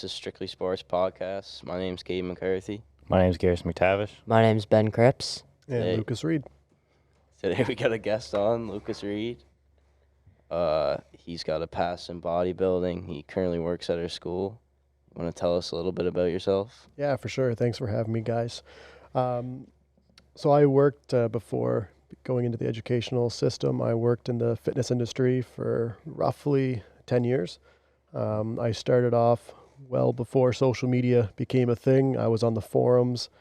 This is Strictly Sports Podcast. My name's Gabe McCarthy. My name's Garrison McTavish. My name's Ben Cripps. And Today- Lucas Reid. Today we got a guest on, Lucas Reid. He's got a past in bodybuilding. He currently works at our school. You want to tell us a little bit about yourself? Yeah, for sure. Thanks for having me, guys. So I worked before going into the educational system. I worked in the fitness industry for roughly 10 years. I started off well before social media became a thing. I was on the forums,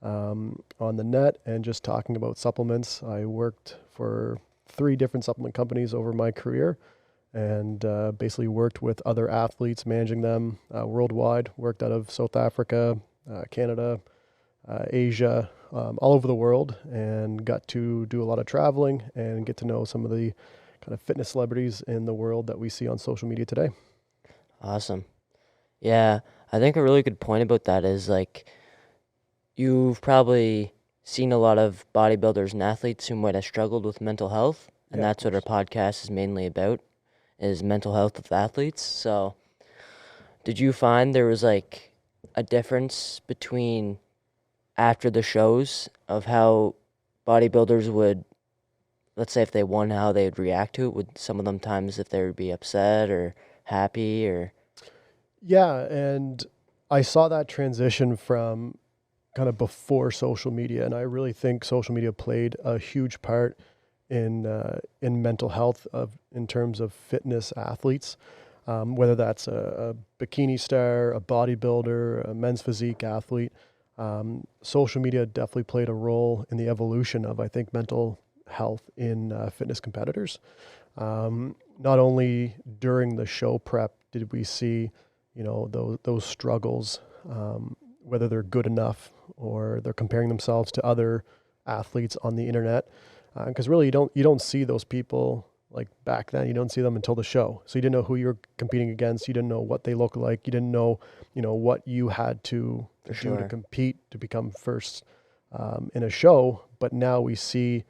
on the net, and just talking about supplements. I worked for 3 different supplement companies over my career, and basically worked with other athletes, managing them worldwide. Worked out of South Africa, Canada, Asia, all over the world, and got to do a lot of traveling and get to know some of the kind of fitness celebrities in the world that we see on social media today. Awesome. Yeah, I think a really good point about that is like you've probably seen a lot of bodybuilders and athletes who might have struggled with mental health, and Yeah, that's what our podcast is mainly about, is mental health with athletes. So did you find there was like a difference between after the shows of how bodybuilders would, let's say if they won, how they would react to it? Would some of them times if they would be upset or happy or... Yeah, and I saw that transition from kind of before social media, and I really think social media played a huge part in mental health in terms of fitness athletes, whether that's a bikini star, a bodybuilder, a men's physique athlete. Social media definitely played a role in the evolution of, I think, mental health in fitness competitors. Not only during the show prep did we see, those struggles, whether they're good enough or they're comparing themselves to other athletes on the internet. Because really, you don't see those people like back then. You don't see them until the show. So you didn't know who you're competing against. You didn't know what they look like. You didn't know, what you had to do sure. to compete to become first in a show. But now we see,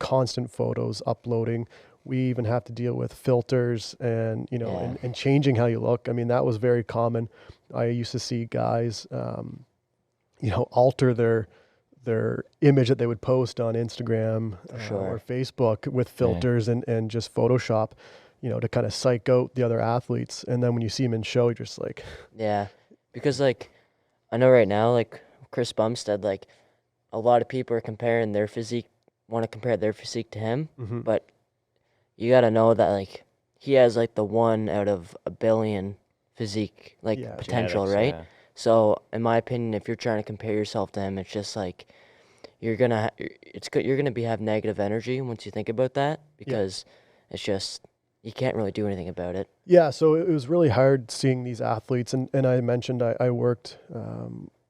constant photos uploading. We even have to deal with filters and, Yeah. and changing how you look. I mean, that was very common. I used to see guys, alter their image that they would post on Instagram Sure. or Facebook with filters and just Photoshop, to kind of psych out the other athletes. And then when you see them in show, you're just like, Yeah, because like I know right now, like Chris Bumstead, like a lot of people are comparing their physique, want to compare their physique to him, mhm. but you got to know that like he has like the 1 out of a billion physique like Yeah. potential, Genetics, right? So in my opinion, if you're trying to compare yourself to him, it's just like you're gonna you're gonna have negative energy once you think about that, because it's just you can't really do anything about it. Yeah, so it was really hard seeing these athletes, and I mentioned I worked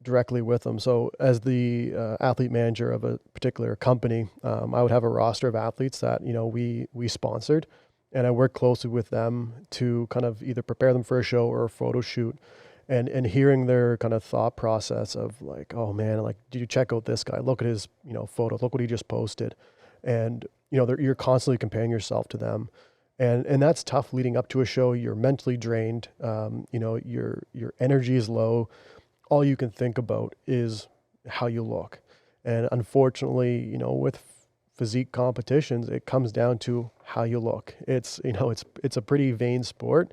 directly with them. So as the athlete manager of a particular company, I would have a roster of athletes that we sponsored, and I worked closely with them to kind of either prepare them for a show or a photo shoot, and hearing their kind of thought process of like, oh man, like, did you check out this guy? Look at his photo. Look what he just posted, and you're constantly comparing yourself to them. And that's tough leading up to a show. You're mentally drained. Your energy is low. All you can think about is how you look. And unfortunately, with physique competitions, it comes down to how you look. It's a pretty vain sport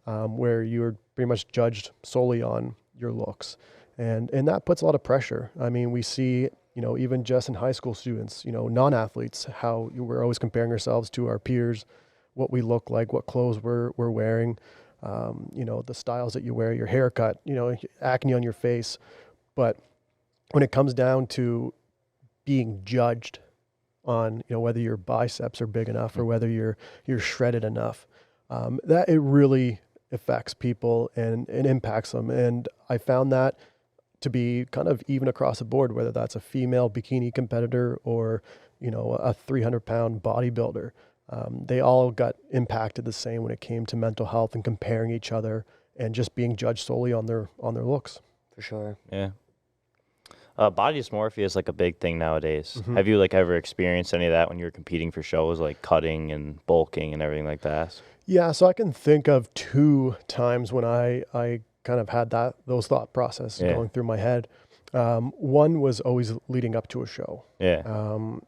where you're pretty much judged solely on your looks. And that puts a lot of pressure. I mean, we see, even just in high school students, non-athletes, how we're always comparing ourselves to our peers, what we look like, what clothes we're wearing, the styles that you wear, your haircut, acne on your face. But when it comes down to being judged on, whether your biceps are big enough or whether you're shredded enough, that it really affects people and impacts them. And I found that to be kind of even across the board, whether that's a female bikini competitor or, a 300-pound bodybuilder. They all got impacted the same when it came to mental health and comparing each other and just being judged solely on their looks. For sure. Yeah. Body dysmorphia is like a big thing nowadays. Mhm. Have you like ever experienced any of that when you were competing for shows, like cutting and bulking and everything like that? Yeah, so I can think of 2 times when I kind of had those thought processes Yeah. going through my head. One was always leading up to a show. Yeah.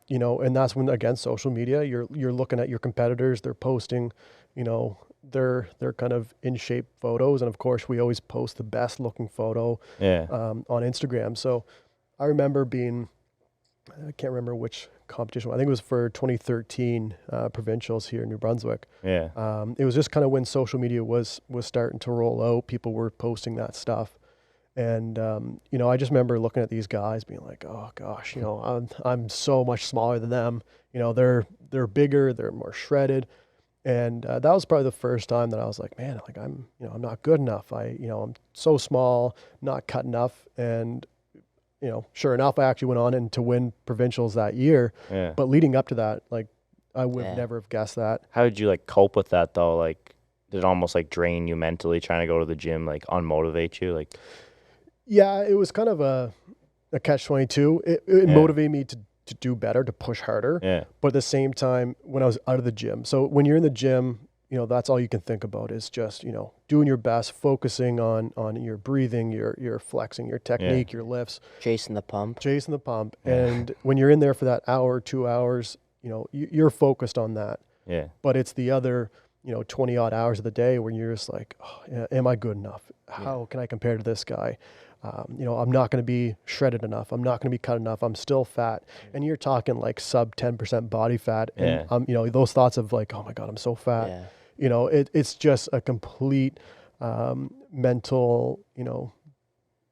You know, and that's when, again, social media, you're looking at your competitors, they're posting, you know, they're kind of in shape photos. And of course we always post the best looking photo, Yeah. on Instagram. So I remember I can't remember which competition. I think it was for 2013 provincials here in New Brunswick. Yeah. It was just kind of when social media was starting to roll out. People were posting that stuff. And, you know, I just remember looking at these guys being like, oh gosh, you know, I'm so much smaller than them. You know, they're bigger, they're more shredded. And that was probably the first time that I was like, man, like I'm not good enough. I'm so small, not cut enough. And, you know, sure enough, I actually went on and to win provincials that year. Yeah. But leading up to that, like I would Yeah. never have guessed that. How did you like cope with that though? Like, did it almost like drain you mentally trying to go to the gym, like unmotivate you? Like, Yeah, it was kind of a catch-22. It Yeah. motivated me to do better, to push harder. yeah. But at the same time, when I was out of the gym, so when you're in the gym, you know, that's all you can think about is just, you know, doing your best, focusing on your breathing, your flexing, your technique, your lifts, Chasing the pump. chasing the pump. Yeah. And when you're in there for that hour, 2 hours, you know, you're focused on that. Yeah. But it's the other, you know, 20 odd hours of the day when you're just like, oh, am I good enough? How can I compare to this guy? You know, I'm not going to be shredded enough. I'm not going to be cut enough. I'm still fat. And you're talking like sub 10% body fat. And, Yeah. you know, those thoughts of like, oh my God, I'm so fat. Yeah. You know, it's just a complete mental, you know,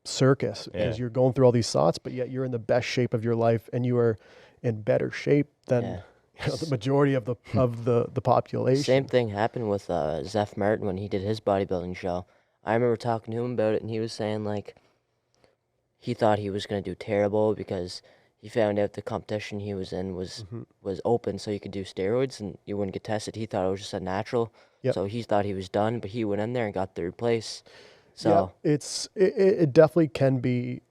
circus Yeah. as you're going through all these thoughts, but yet you're in the best shape of your life and you are in better shape than Yeah. you know, the majority of the population. Same thing happened with Zeph Martin when he did his bodybuilding show. I remember talking to him about it, and he was saying like he thought he was going to do terrible because he found out the competition he was in was open, so you could do steroids and you wouldn't get tested. He thought it was just a natural, Yep. so he thought he was done, but he went in there and got third place. So Yeah, it definitely can be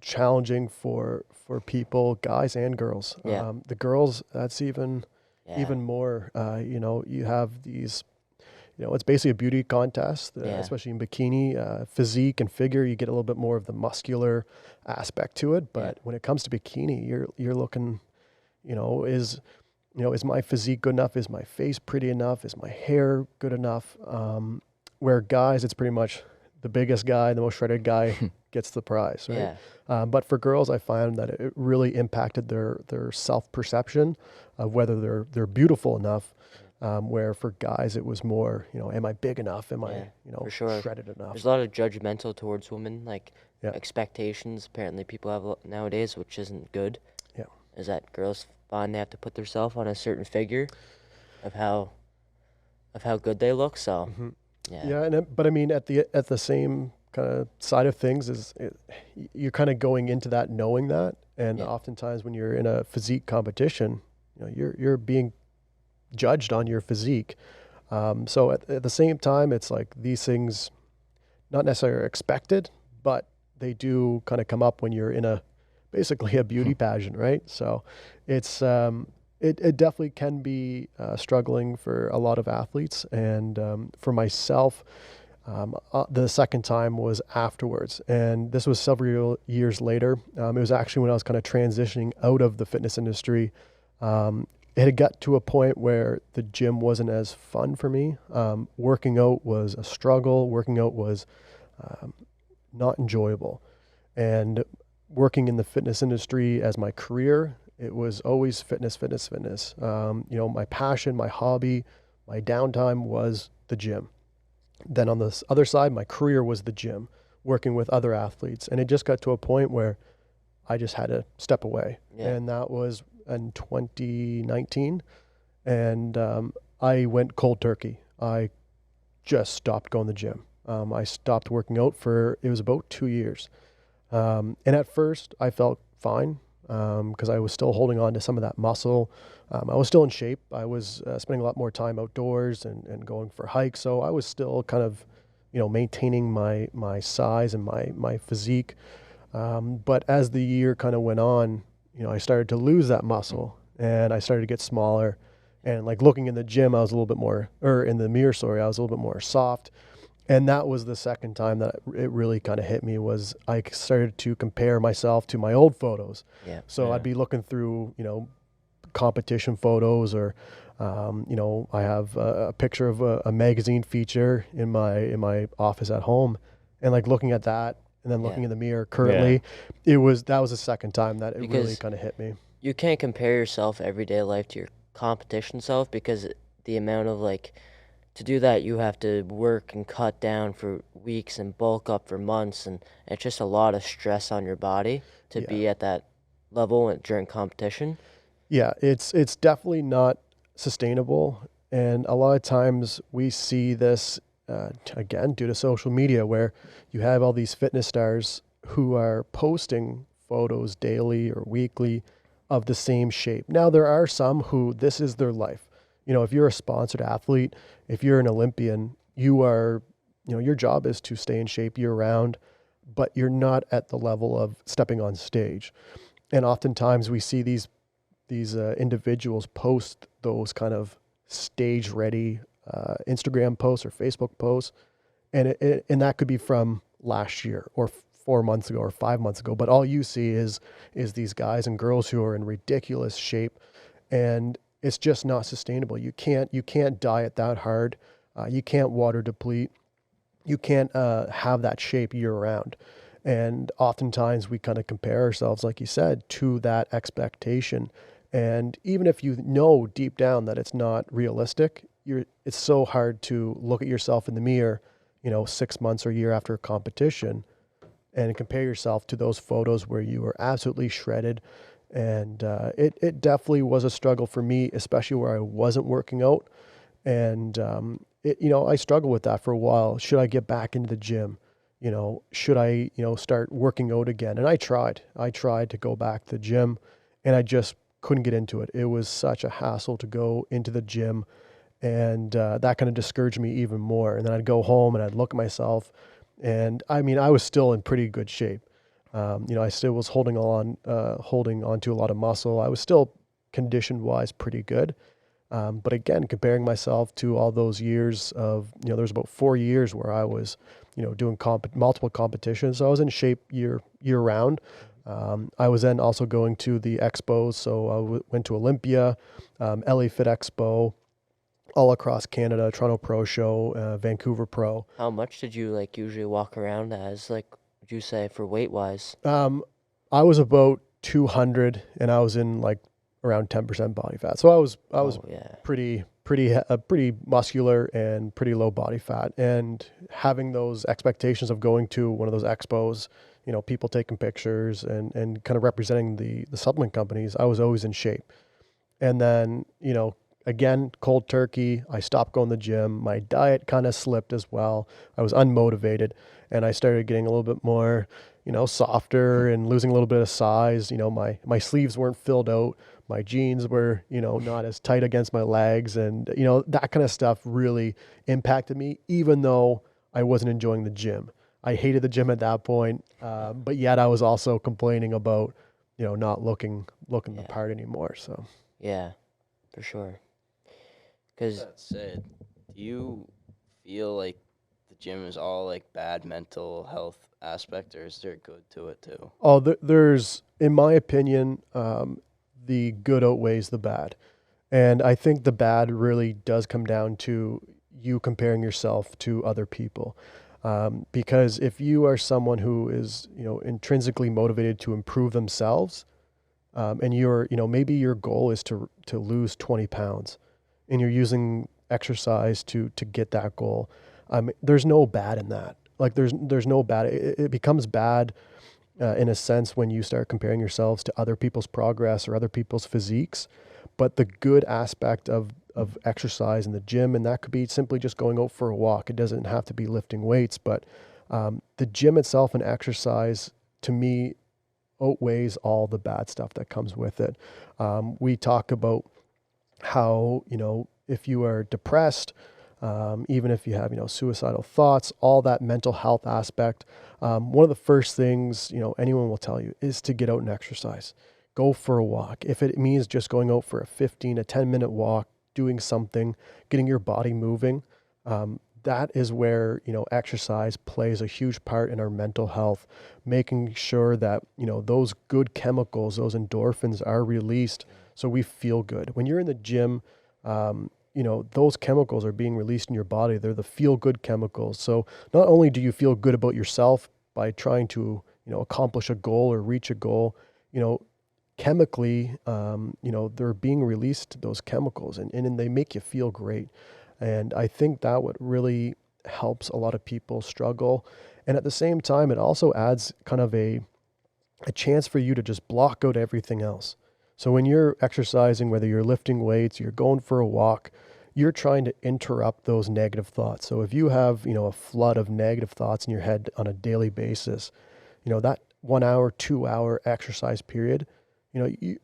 challenging for people, guys and girls. Yeah. The girls, that's even yeah, even more. You know, you have these. You know, it's basically a beauty contest, Yeah. especially in bikini. Physique and figure, you get a little bit more of the muscular aspect to it. But when it comes to bikini, you're looking, you know, is my physique good enough? Is my face pretty enough? Is my hair good enough? Where guys, it's pretty much the biggest guy, the most shredded guy gets the prize, right? yeah, But for girls, I find that it really impacted their self-perception of whether they're beautiful enough. Where for guys, it was more, you know, am I big enough? Am Yeah, I, you know, for sure. shredded enough? There's a lot of judgmental towards women, like Yeah. expectations. Apparently, people have nowadays, which isn't good. Yeah. Is that girls find they have to put themselves on a certain figure of how good they look. So yeah, Yeah, but I mean, at the same kind of side of things you're kind of going into that knowing that, and Yeah. oftentimes when you're in a physique competition, you know, you're being judged on your physique. So at the same time, it's like these things, not necessarily expected, but they do kind of come up when you're in basically a beauty pageant, right? So it's it definitely can be struggling for a lot of athletes, and for myself, the second time was afterwards, and this was several years later. It was actually when I was kind of transitioning out of the fitness industry. It had got to a point where the gym wasn't as fun for me. Working out was a struggle. Working out was not enjoyable. And working in the fitness industry as my career, it was always fitness, fitness, fitness. You know, my passion, my hobby, my downtime was the gym. Then on the other side, my career was the gym, working with other athletes. And it just got to a point where I just had to step away. Yeah. And that was in 2019. And I went cold turkey. I just stopped going to the gym. I stopped working out it was about 2 years. And at first I felt fine because I was still holding on to some of that muscle. I was still in shape. I was spending a lot more time outdoors and going for hikes. So I was still kind of, you know, maintaining my size and my physique. But as the year kind of went on, you know, I started to lose that muscle and I started to get smaller. And like looking in the gym, I was a little bit more, or in the mirror, sorry, I was a little bit more soft. And that was the second time that it really kind of hit me, was I started to compare myself to my old photos. Yeah. So Yeah. I'd be looking through, competition photos, or, I have a picture of a magazine feature in my office at home, and like looking at that and then looking Yeah. in the mirror currently, that was the second time that it really Because kind of hit me. you can't compare yourself everyday life to your competition self, because the amount of like to do that you have to work and cut down for weeks and bulk up for months, and it's just a lot of stress on your body to Yeah. be at that level during competition. Yeah, it's definitely not sustainable, and a lot of times we see this again due to social media, where you have all these fitness stars who are posting photos daily or weekly of the same shape. Now there are some who this is their life. If you're a sponsored athlete, if you're an Olympian, you are, your job is to stay in shape year round, but you're not at the level of stepping on stage. And oftentimes we see these individuals post those kind of stage ready Instagram posts or Facebook posts, and and that could be from last year or 4 months ago or 5 months ago. But all you see is these guys and girls who are in ridiculous shape, and it's just not sustainable. You can't diet that hard. You can't water deplete. You can't have that shape year round. And oftentimes we kind of compare ourselves, like you said, to that expectation. And even if you know deep down that it's not realistic, it's so hard to look at yourself in the mirror, 6 months or a year after a competition, and compare yourself to those photos where you were absolutely shredded. And it definitely was a struggle for me, especially where I wasn't working out. And I struggled with that for a while. Should I get back into the gym? Should I, start working out again? And I tried to go back to the gym, and I just couldn't get into it. It was such a hassle to go into the gym, and that kind of discouraged me even more. And then I'd go home and I'd look at myself, and I mean, I was still in pretty good shape. I still was holding on to a lot of muscle. I was still condition wise pretty good. But again, comparing myself to all those years of, there's about 4 years where I was, doing multiple competitions. So I was in shape year round. I was then also going to the expos. So I went to Olympia, LA Fit Expo, all across Canada, Toronto Pro Show, Vancouver Pro. How much did you like usually walk around as, like, would you say, for weight wise? I was about 200, and I was in like around 10% body fat. So I was Oh yeah. pretty muscular and pretty low body fat. And having those expectations of going to one of those expos, people taking pictures and kind of representing the supplement companies, I was always in shape. And then, again, cold turkey, I stopped going to the gym. My diet kind of slipped as well. I was unmotivated, and I started getting a little bit more, softer and losing a little bit of size. My sleeves weren't filled out. My jeans were, not as tight against my legs, and, that kind of stuff really impacted me, even though I wasn't enjoying the gym. I hated the gym at that point, but yet I was also complaining about, not looking the Yeah. part anymore. So. Yeah, for sure. Because That said, do you feel like the gym is all like bad mental health aspect, or is there good to it too? Oh, there's, in my opinion, the good outweighs the bad. And I think the bad really does come down to you comparing yourself to other people. Because if you are someone who is, intrinsically motivated to improve themselves, and you're, maybe your goal is to lose 20 pounds, and you're using exercise to get that goal, there's no bad in that. Like there's no bad. It becomes bad in a sense when you start comparing yourselves to other people's progress or other people's physiques. But the good aspect of exercise in the gym, and that could be simply just going out for a walk. It doesn't have to be lifting weights, but the gym itself and exercise, to me, outweighs all the bad stuff that comes with it. We talk about how, if you are depressed, even if you have, suicidal thoughts, all that mental health aspect, one of the first things, anyone will tell you is to get out and exercise. Go for a walk. If it means just going out for a 10-minute walk, doing something, getting your body moving, that is where, exercise plays a huge part in our mental health, making sure that, those good chemicals, those endorphins are released so we feel good. When you're in the gym, those chemicals are being released in your body. They're the feel good chemicals. So not only do you feel good about yourself by trying to, accomplish a goal or reach a goal, chemically, they're being released, those chemicals, and they make you feel great. And I think that what really helps a lot of people struggle. And at the same time, it also adds kind of a chance for you to just block out everything else. So when you're exercising, whether you're lifting weights, you're going for a walk, you're trying to interrupt those negative thoughts. So if you have, a flood of negative thoughts in your head on a daily basis, that 1 hour, 2 hour exercise period,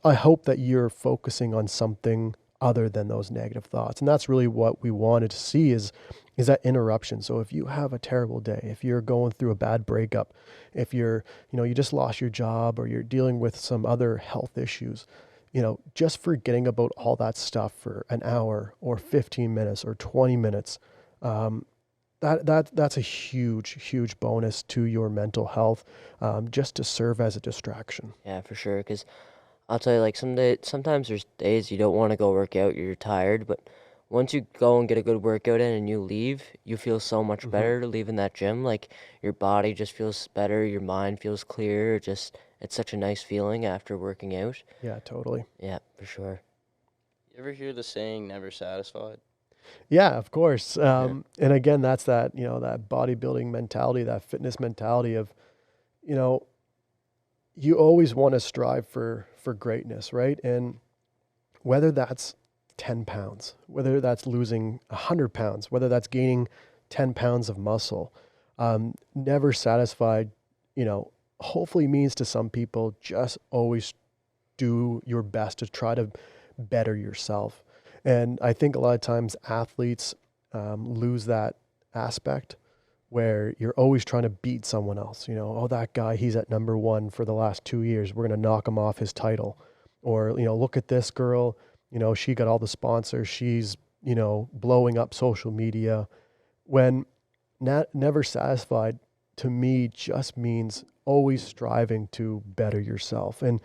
I hope that you're focusing on something other than those negative thoughts. And that's really what we wanted to see is that interruption. So if you have a terrible day, if you're going through a bad breakup, if you're, you just lost your job or you're dealing with some other health issues, just forgetting about all that stuff for an hour or 15 minutes or 20 minutes, that's a huge bonus to your mental health, just to serve as a distraction. Yeah, for sure. Because I'll tell you, like sometimes there's days you don't want to go work out, you're tired, but once you go and get a good workout in and you leave, you feel so much better leaving that gym. Like your body just feels better, your mind feels clearer. Just it's such a nice feeling after working out. Yeah, totally. Yeah, for sure. You ever hear the saying "never satisfied"? Yeah, of course. And again, that's that, that bodybuilding mentality, that fitness mentality of, you always want to strive for greatness, right? And whether that's 10 pounds, whether that's losing 100 pounds, whether that's gaining 10 pounds of muscle, never satisfied, hopefully means to some people just always do your best to try to better yourself. And I think a lot of times athletes lose that aspect where you're always trying to beat someone else. Oh, that guy, he's at number one for the last 2 years. We're going to knock him off his title. Or, look at this girl, she got all the sponsors. She's, blowing up social media. When never satisfied, to me, just means always striving to better yourself. And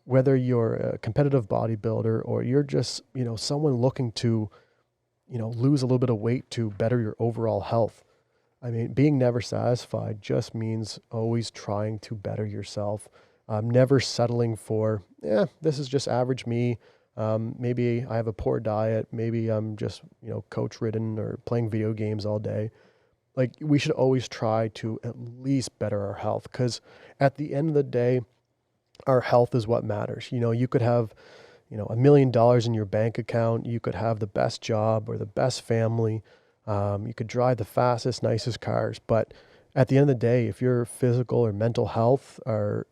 whether you're a competitive bodybuilder or you're just, someone looking to, lose a little bit of weight to better your overall health. I mean, being never satisfied just means always trying to better yourself. Never settling for, this is just average me. Maybe I have a poor diet. Maybe I'm just, coach ridden or playing video games all day. Like we should always try to at least better our health, because at the end of the day, our health is what matters. You could have, $1 million in your bank account. You could have the best job or the best family. You could drive the fastest, nicest cars. But at the end of the day, if your physical or mental health are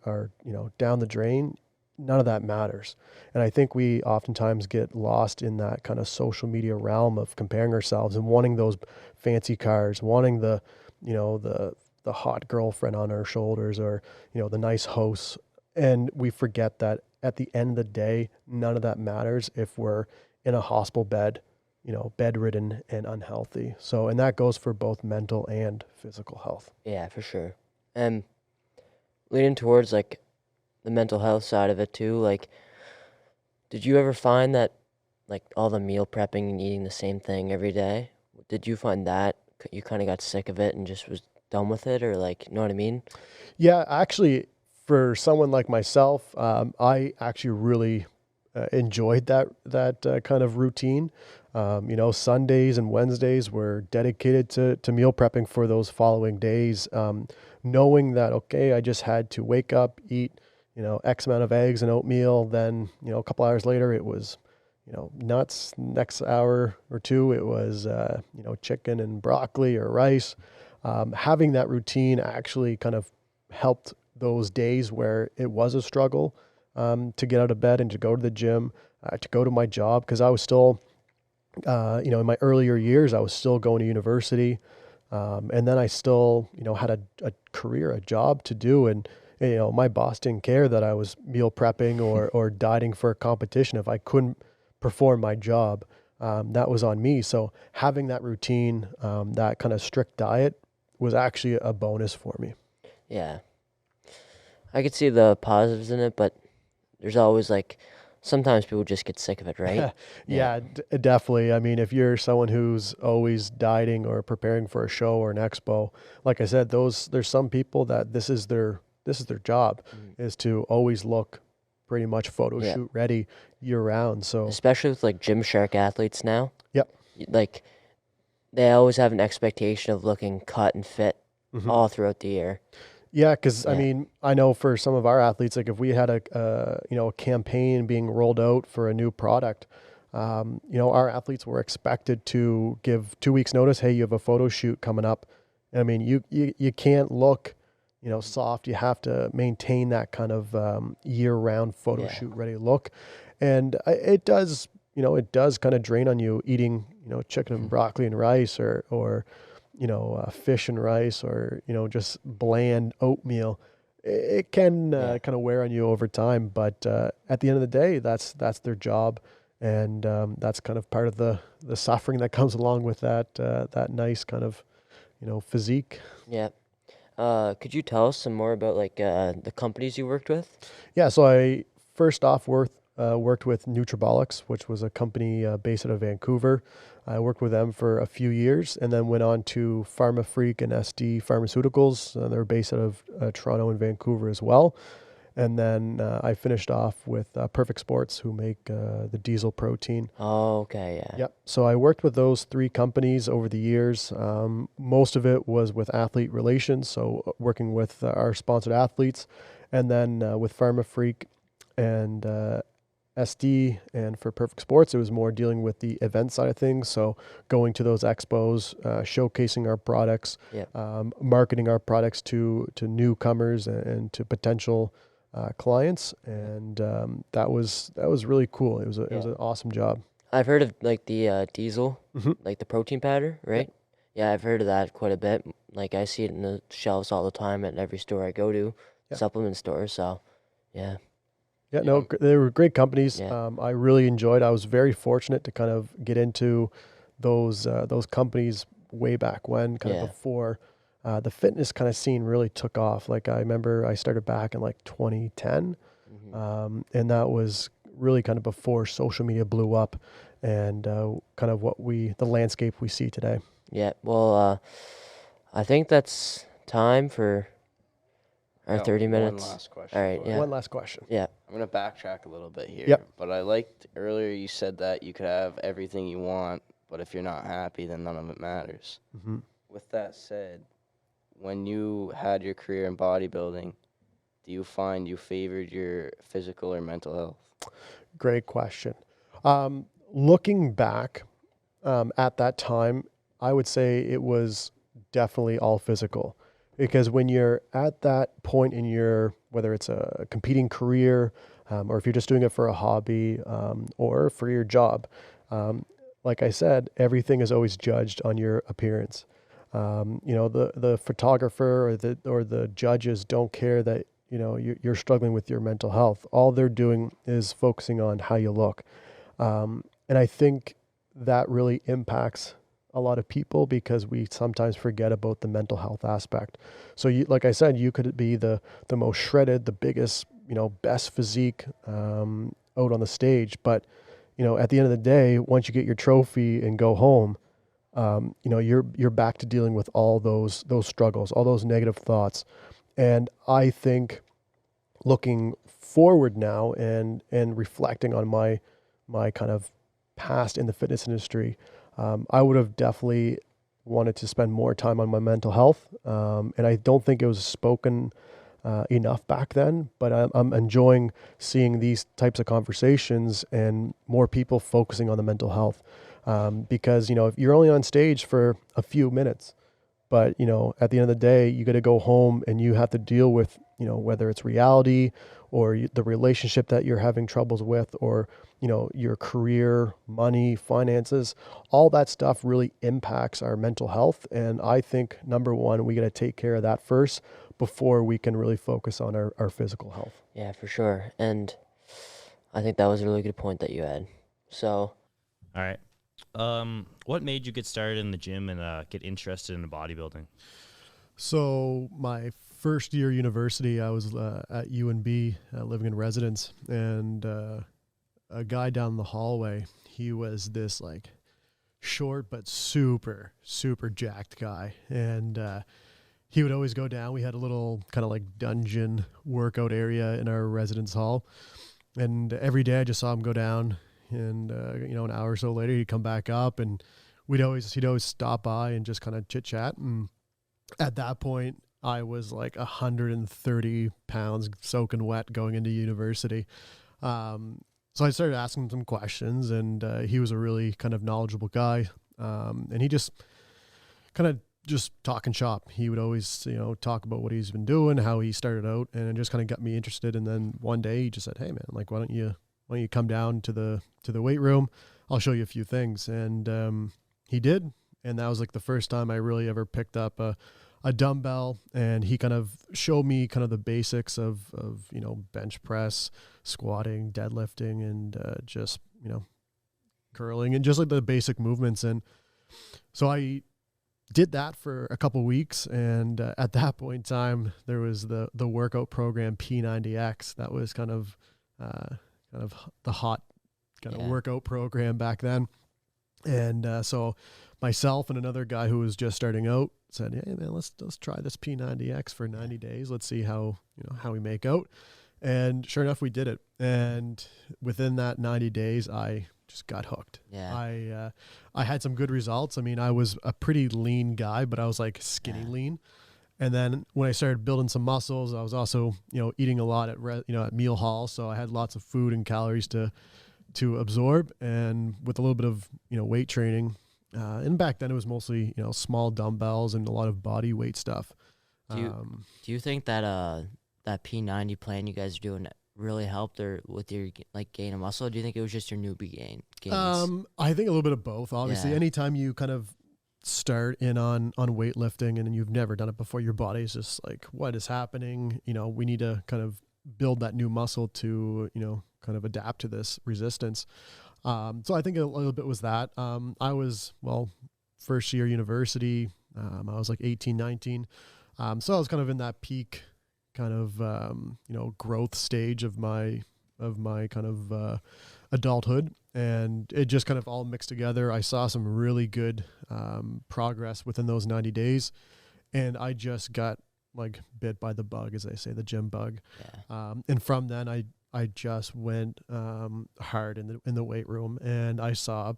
down the drain, none of that matters. And I think we oftentimes get lost in that kind of social media realm of comparing ourselves and wanting those fancy cars, wanting the hot girlfriend on our shoulders, or, the nice house. And we forget that at the end of the day, none of that matters if we're in a hospital bed, bedridden and unhealthy. So, and that goes for both mental and physical health. Yeah, for sure. And leading towards like the mental health side of it too, like, did you ever find that like all the meal prepping and eating the same thing every day, did you find that you kind of got sick of it and just was done with it, or like, you know what I mean? Yeah, actually, for someone like myself, I actually really enjoyed that kind of routine. Sundays and Wednesdays were dedicated to meal prepping for those following days, knowing that, okay, I just had to wake up, eat, X amount of eggs and oatmeal. Then, a couple hours later, it was, nuts. Next hour or two, it was, chicken and broccoli or rice. Having that routine actually kind of helped those days where it was a struggle to get out of bed and to go to the gym, to go to my job, because I was still, in my earlier years, I was still going to university. And then I still, had a career, a job to do. And, my boss didn't care that I was meal prepping or dieting for a competition if I couldn't perform my job. that was on me. So having that routine, that kind of strict diet was actually a bonus for me. Yeah. I could see the positives in it, but there's always like sometimes people just get sick of it, right? Yeah, definitely. I mean, if you're someone who's always dieting or preparing for a show or an expo, like I said, there's some people that this is their job, is to always look pretty much photo Yeah. shoot ready year round. So Especially with like Gymshark athletes now. Yep. Like they always have an expectation of looking cut and fit all throughout the year. yeah, because I Yeah. mean, I know for some of our athletes, like if we had a campaign being rolled out for a new product, our athletes were expected to give 2 weeks notice. Hey, you have a photo shoot coming up. I mean, you can't look, soft. You have to maintain that kind of year-round photo Yeah. shoot ready look, and it does kind of drain on you eating, chicken and broccoli and rice or fish and rice or, just bland oatmeal. It can Yeah. kind of wear on you over time, but at the end of the day, that's their job. And that's kind of part of the suffering that comes along with that nice kind of, physique. Yeah. Could you tell us some more about like the companies you worked with? Yeah, so I first off worked with Nutribolics, which was a company based out of Vancouver. I worked with them for a few years and then went on to Pharma Freak and SD Pharmaceuticals. They're based out of Toronto and Vancouver as well. And then I finished off with Perfect Sports, who make the diesel protein. Oh, okay, yeah. Yep. So I worked with those three companies over the years. Most of it was with athlete relations, so working with our sponsored athletes, and then with Pharma Freak and SD, and for Perfect Sports, it was more dealing with the event side of things. So going to those expos, showcasing our products, Yep. marketing our products to newcomers and to potential clients, and that was really cool. It was an awesome job. I've heard of like the diesel, Mhm. like the protein powder, right? Yeah, I've heard of that quite a bit. Like I see it in the shelves all the time at every store I go to, Yeah. supplement store. So, yeah. Yeah, no, they were great companies. Yeah. I really enjoyed. I was very fortunate to kind of get into those companies way back when, kind Yeah. of before the fitness kind of scene really took off. Like I remember I started back in like 2010, and that was really kind of before social media blew up, and kind of the landscape we see today. Yeah. Well, I think that's time for our Got 30 one minutes. last question All right. for you. Yeah. One last question. Yeah. I'm gonna backtrack a little bit here. Yep. But I liked earlier you said that you could have everything you want, but if you're not happy, then none of it matters. hmm With that said, when you had your career in bodybuilding, do you find you favored your physical or mental health? Great question. Looking back at that time, I would say it was definitely all physical, because when you're at that point in your, whether it's a competing career, or if you're just doing it for a hobby, or for your job, like I said, everything is always judged on your appearance. The photographer or the judges don't care that you're struggling with your mental health. All they're doing is focusing on how you look, and I think that really impacts a lot of people because we sometimes forget about the mental health aspect. So like I said, you could be the most shredded, the biggest, best physique out on the stage, but at the end of the day, once you get your trophy and go home, you're back to dealing with all those struggles, all those negative thoughts. And I think looking forward now and reflecting on my kind of past in the fitness industry, I would have definitely wanted to spend more time on my mental health. And I don't think it was spoken enough back then, but I'm enjoying seeing these types of conversations and more people focusing on the mental health. Because, if you're only on stage for a few minutes, but, at the end of the day, you got to go home and you have to deal with, whether it's reality or the relationship that you're having troubles with, or, your career, money, finances, all that stuff really impacts our mental health. And I think, number one, we got to take care of that first before we can really focus on our physical health. Yeah, for sure. And I think that was a really good point that you had. So, All right. What made you get started in the gym and get interested in bodybuilding? So my first year university, I was at UNB, living in residence, and a guy down the hallway, he was this like short but super jacked guy, and he would always go down. We had a little kind of like dungeon workout area in our residence hall, and every day I just saw him go down, and an hour or so later he'd come back up, and he'd always stop by and just kind of chit chat. And at that point I was like 130 pounds soaking wet going into university. So I started asking him some questions, and he was a really kind of knowledgeable guy. And he just kind of just talking shop. He would always, talk about what he's been doing, how he started out, and it just kind of got me interested. And then one day he just said, "Hey man, like, why don't you come down to the weight room? I'll show you a few things." And he did. And that was like the first time I really ever picked up a dumbbell, and he kind of showed me kind of the basics of bench press, squatting, deadlifting, and just curling, and just like the basic movements. And so I did that for a couple weeks, and at that point in time there was the workout program P90X. That was kind of the hot kind of workout program back then. And so myself and another guy who was just starting out said, "Hey man, let's try this P90X for 90 days. Let's see how we make out." And sure enough, we did it. And within that 90 days, I just got hooked. Yeah. I had some good results. I mean, I was a pretty lean guy, but I was like skinny lean. And then when I started building some muscles, I was also, eating a lot at meal hall. So I had lots of food and calories to absorb. And with a little bit of, weight training, and back then it was mostly, small dumbbells and a lot of body weight stuff. Do you think that that P90 plan you guys are doing really helped or with your like gain of muscle? Or do you think it was just your newbie gains? I think a little bit of both. Obviously, Yeah. anytime you kind of start in on weightlifting and you've never done it before, your body's just like, what is happening? We need to kind of build that new muscle to, kind of adapt to this resistance. So I think a little bit was that. I was, first year university. I was like 18, 19. So I was kind of in that peak kind of, growth stage of my kind of adulthood. And it just kind of all mixed together. I saw some really good progress within those 90 days. And I just got like bit by the bug, as they say, the gym bug. Yeah. And from then I just went hard in the weight room, and I saw,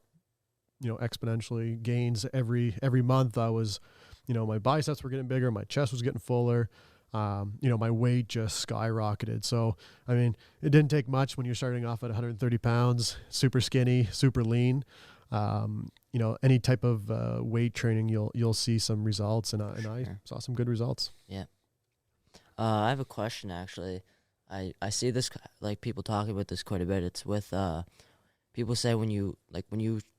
exponentially gains every month. I was, my biceps were getting bigger, my chest was getting fuller. My weight just skyrocketed. So, I mean, it didn't take much when you're starting off at 130 pounds, super skinny, super lean. Any type of weight training, you'll see some results, and I saw some good results. Yeah. I have a question actually. I see this, like, people talking about this quite a bit. It's with people say when you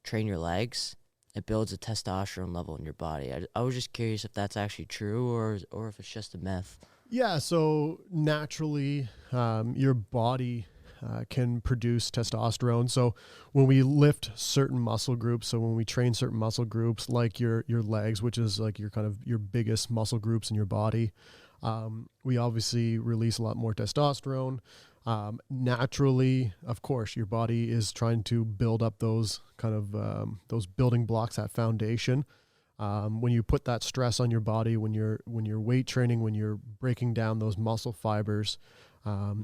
train your legs, it builds a testosterone level in your body. I was just curious if that's actually true or if it's just a myth. Yeah, so naturally, your body can produce testosterone. So when we lift certain muscle groups, so when we train certain muscle groups, like your legs, which is like your kind of your biggest muscle groups in your body, we obviously release a lot more testosterone. Naturally, of course, your body is trying to build up those kind of those building blocks, that foundation. When you put that stress on your body, when you're weight training, when you're breaking down those muscle fibers,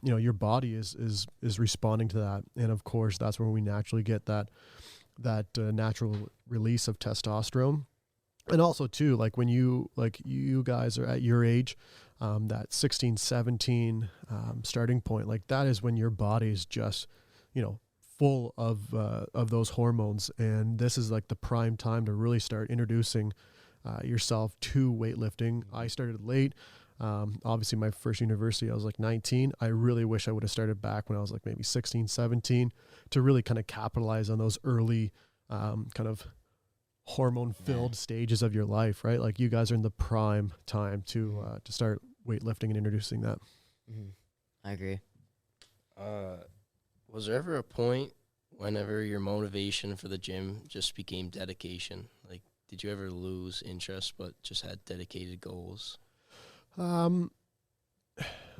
your body is responding to that, and of course, that's where we naturally get that natural release of testosterone. And also too, like when you guys are at your age, that 16, 17 starting point, like that is when your body is just, full of those hormones. And this is like the prime time to really start introducing yourself to weightlifting. I started late. Obviously my first university, I was like 19. I really wish I would have started back when I was like maybe 16, 17 to really kind of capitalize on those early kind of hormone-filled stages of your life, right? Like you guys are in the prime time to start weightlifting and introducing that. Mm-hmm. I agree. Was there ever a point whenever your motivation for the gym just became dedication? Like, did you ever lose interest but just had dedicated goals? Um,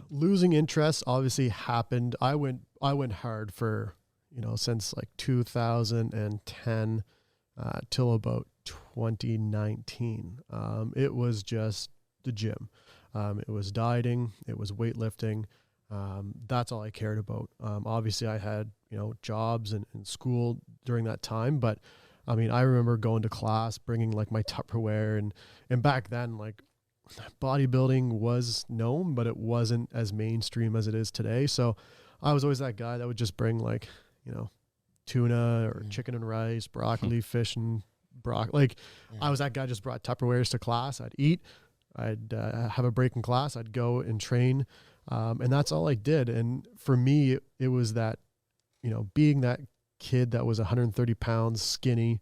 Losing interest obviously happened. I went hard for, since like 2010 till about 2019. It was just the gym. It was dieting. It was weightlifting. That's all I cared about. Obviously, I had jobs and school during that time, but I mean, I remember going to class, bringing like my Tupperware, and back then, like, bodybuilding was known, but it wasn't as mainstream as it is today. So I was always that guy that would just bring like, tuna or chicken and rice, broccoli, fish and broccoli. Like, I was that guy, just brought Tupperwares to class. I'd eat, I'd have a break in class, I'd go and train. And that's all I did. And for me, it was that, being that kid that was 130 pounds, skinny,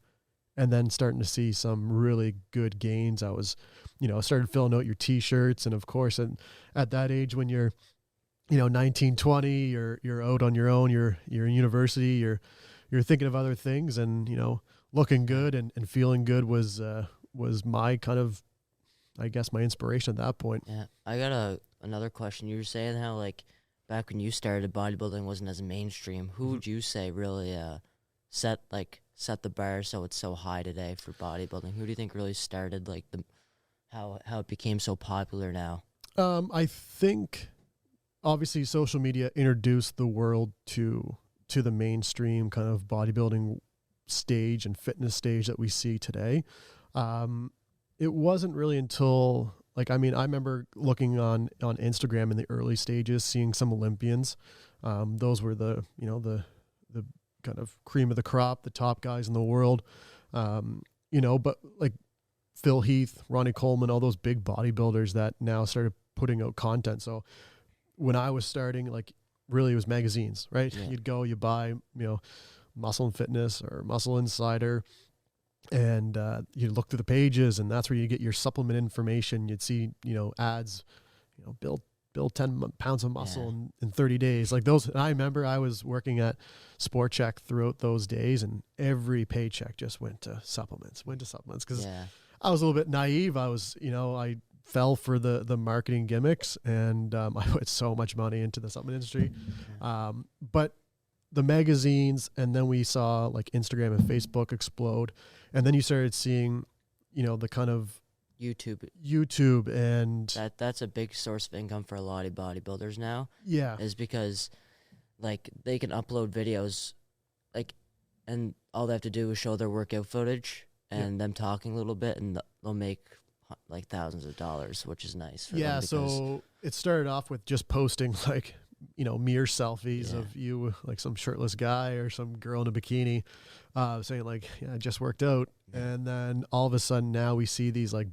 and then starting to see some really good gains. I was, started filling out your t-shirts. And of course, at that age, when you're, 19, 20, you're out on your own, you're in university, you're thinking of other things, and, looking good and feeling good was my kind of, I guess, my inspiration at that point. Yeah, I got another question. You were saying how, like, back when you started, bodybuilding wasn't as mainstream. Who would you say really set the bar so it's so high today for bodybuilding? Who do you think really started like how it became so popular now? I think obviously social media introduced the world to the mainstream kind of bodybuilding stage and fitness stage that we see today. It wasn't really until, like, I mean, I remember looking on Instagram in the early stages, seeing some Olympians. Those were the kind of cream of the crop, the top guys in the world. But like Phil Heath, Ronnie Coleman, all those big bodybuilders that now started putting out content. So when I was starting, like, really it was magazines, right? Yeah. You'd go, you buy, Muscle and Fitness or Muscle Insider, and you look through the pages, and that's where you get your supplement information. You'd see, ads, build 10 pounds of muscle in 30 days. Like those. And I remember I was working at Sport Check throughout those days, and every paycheck just went to supplements because I was a little bit naive. I was, I fell for the marketing gimmicks, and I put so much money into the supplement industry. But the magazines, and then we saw like Instagram and Facebook explode, and then you started seeing, the kind of YouTube and that's a big source of income for a lot of bodybuilders now. Yeah. Is because like they can upload videos, like, and all they have to do is show their workout footage and them talking a little bit, and they'll make like thousands of dollars, which is nice for them. So it started off with just posting like, mirror selfies of you, like some shirtless guy or some girl in a bikini, saying like, I just worked out. And then all of a sudden now we see these like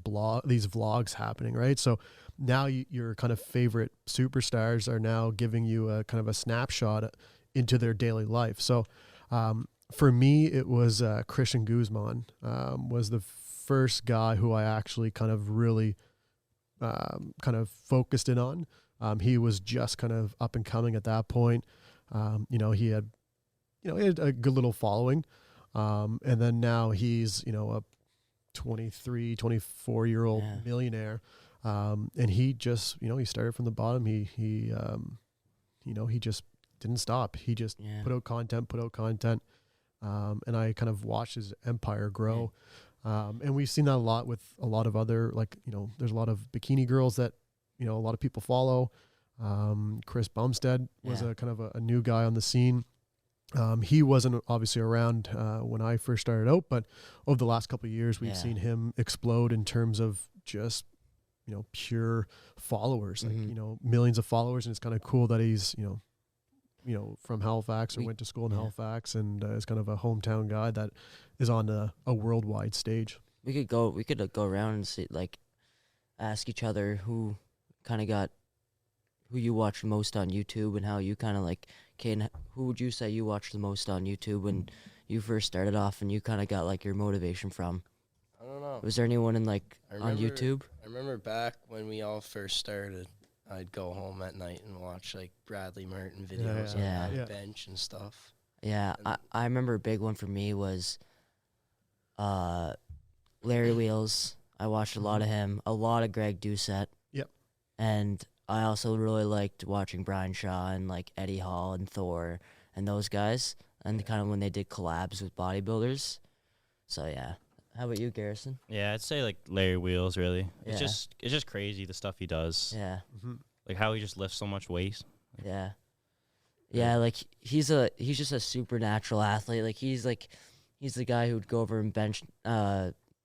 these vlogs happening, right? So now your kind of favorite superstars are now giving you a kind of a snapshot into their daily life. So for me, it was Christian Guzman was the first guy who I actually kind of really kind of focused in on. He was just kind of up and coming at that point. He had a good little following. And then now he's, a 23, 24-year-old millionaire. And he just, he started from the bottom. He just didn't stop. He just put out content. And I kind of watched his empire grow. And we've seen that a lot with a lot of other, like, there's a lot of bikini girls that, a lot of people follow. Chris Bumstead was a kind of a new guy on the scene. He wasn't obviously around when I first started out, but over the last couple of years, we've seen him explode in terms of just, pure followers, like, millions of followers. And it's kind of cool that he's, from Halifax or went to school in Halifax, and is kind of a hometown guy that is on a worldwide stage. We could go around and see, like, ask each other who you watch most on YouTube, and how you kind of like, Kane, who would you say you watched the most on YouTube when you first started off, and you kind of got like your motivation from? I don't know. Was there anyone on YouTube? I remember back when we all first started, I'd go home at night and watch like Bradley Merton videos on the bench and stuff. Yeah, I remember a big one for me was uh, Larry Wheels. I watched a lot of him, a lot of Greg Doucette. Yep. And I also really liked watching Brian Shaw and like Eddie Hall and Thor and those guys, and kind of when they did collabs with bodybuilders. So yeah. How about you, Garrison? Yeah, I'd say like Larry Wheels. Really, Yeah. it's just crazy the stuff he does. Yeah, Hmm. Like how he just lifts so much weight. yeah, yeah. Like he's just a supernatural athlete. He's the guy who'd go over and bench,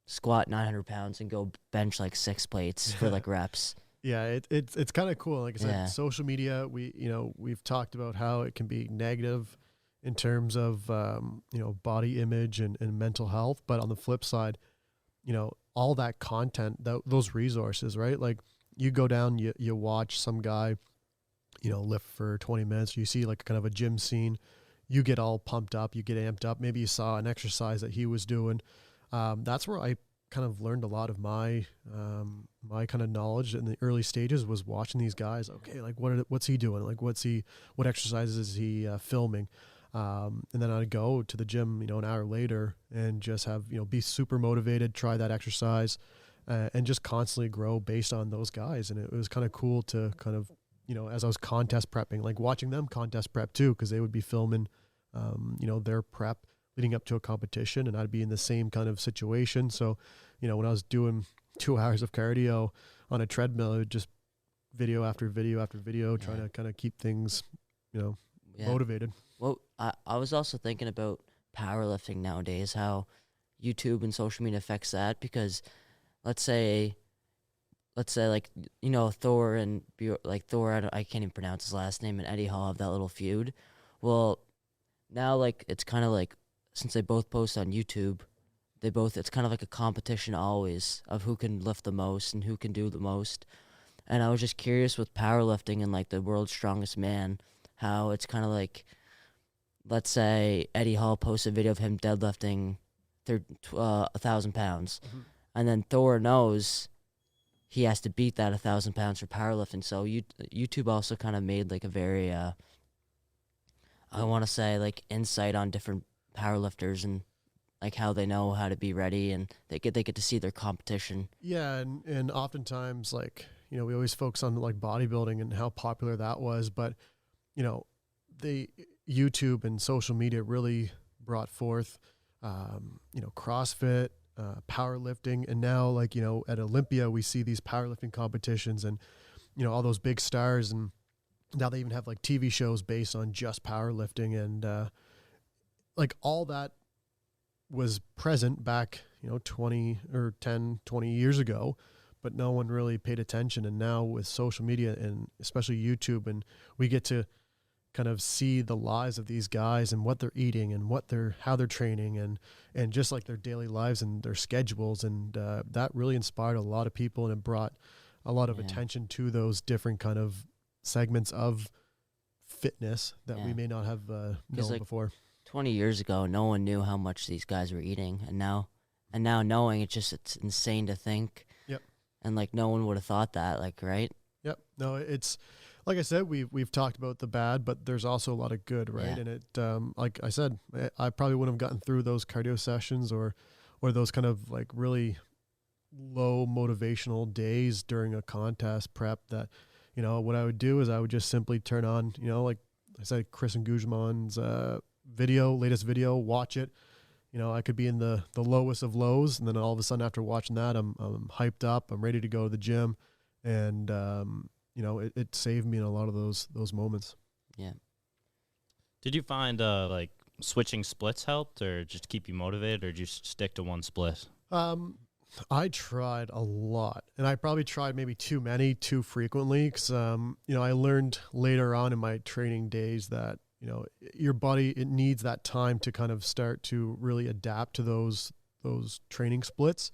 squat 900 pounds and go bench like 6 plates for like reps. Yeah, it's kind of cool. Like I said, Yeah. social media, we've talked about how it can be negative in terms of body image and mental health, but on the flip side, all that content, those resources, right? Like you go down, you watch some guy, lift for 20 minutes, you see like kind of a gym scene, you get all pumped up, you get amped up. Maybe you saw an exercise that he was doing. That's where I kind of learned a lot of my kind of knowledge in the early stages, was watching these guys. Okay, like what's he doing? Like what exercises is he filming? And then I'd go to the gym, an hour later and just have, be super motivated, try that exercise, and just constantly grow based on those guys. And it was kind of cool to kind of, as I was contest prepping, like watching them contest prep too, because they would be filming, their prep leading up to a competition, and I'd be in the same kind of situation. So, when I was doing 2 hours of cardio on a treadmill, it would just video after video after video, trying to kind of keep things, Yeah. motivated. Well, I was also thinking about powerlifting nowadays, how YouTube and social media affects that, because let's say like, Thor and Thor, I can't even pronounce his last name, and Eddie Hall have that little feud. Well, now like it's kind of like, since they both post on YouTube, it's kind of like a competition always of who can lift the most and who can do the most. And I was just curious with powerlifting and like the world's strongest man, how it's kind of like, let's say Eddie Hall posts a video of him deadlifting 1,000 pounds, and then Thor knows he has to beat that 1,000 pounds for powerlifting. So YouTube also kind of made like a very, I want to say like insight on different powerlifters and like how they know how to be ready, and they get to see their competition. Yeah, and oftentimes, like, we always focus on like bodybuilding and how popular that was, but the YouTube and social media really brought forth CrossFit, powerlifting, and now like at Olympia we see these powerlifting competitions and all those big stars, and now they even have like TV shows based on just powerlifting, and like all that was present back 20 or 10 20 years ago, but no one really paid attention. And now with social media and especially YouTube, and we get to kind of see the lives of these guys and what they're eating and how they're training, and just like their daily lives and their schedules, and that really inspired a lot of people, and it brought a lot of attention to those different kind of segments of fitness that we may not have known like, before. 20 years ago, no one knew how much these guys were eating, and now knowing, it's insane to think. Yep. And like no one would have thought that, like, right? Yep. No, it's like I said, we've talked about the bad, but there's also a lot of good, right? Yeah. And it, like I said, I probably wouldn't have gotten through those cardio sessions or those kind of like really low motivational days during a contest prep. That what I would do is I would just simply turn on, like I said, Chris and Guzman's latest video, watch it. I could be in the lowest of lows, and then all of a sudden after watching that, I'm hyped up, I'm ready to go to the gym, and it saved me in a lot of those moments. Yeah. Did you find like switching splits helped, or just keep you motivated, or did you stick to one split? I tried a lot, and I probably tried maybe too frequently, because I learned later on in my training days that your body, it needs that time to kind of start to really adapt to those training splits.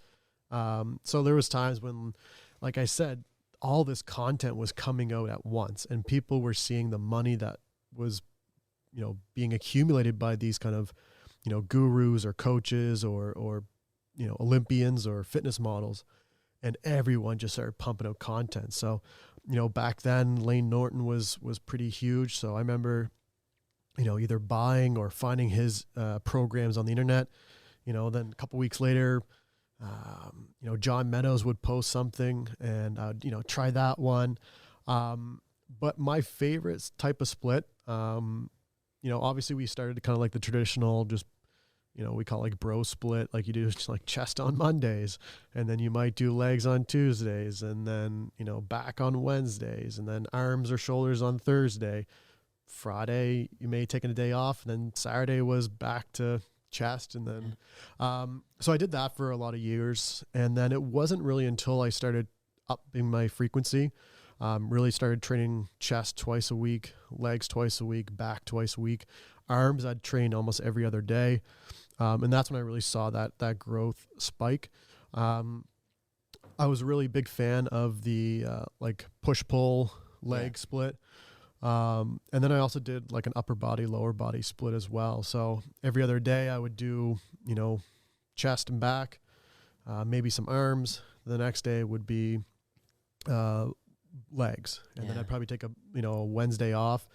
So there was times when, like I said, all this content was coming out at once, and people were seeing the money that was being accumulated by these kind of gurus or coaches or Olympians or fitness models, and everyone just started pumping out content. So back then Lane Norton was pretty huge. So I remember either buying or finding his programs on the internet. Then a couple weeks later, John Meadows would post something, and I'd, try that one. But my favorite type of split, obviously we started kind of like the traditional, just, we call it like bro split, like you do just like chest on Mondays, and then you might do legs on Tuesdays, and then, back on Wednesdays, and then arms or shoulders on Thursday. Friday, you may take a day off, and then Saturday was back to chest. And then, so I did that for a lot of years. And then it wasn't really until I started upping my frequency, really started training chest twice a week, legs twice a week, back twice a week, arms I'd train almost every other day. And that's when I really saw that growth spike. I was a really big fan of the like push pull leg split. And then I also did like an upper body, lower body split as well. So every other day I would do, chest and back, maybe some arms. The next day would be legs. And then I'd probably take a Wednesday off,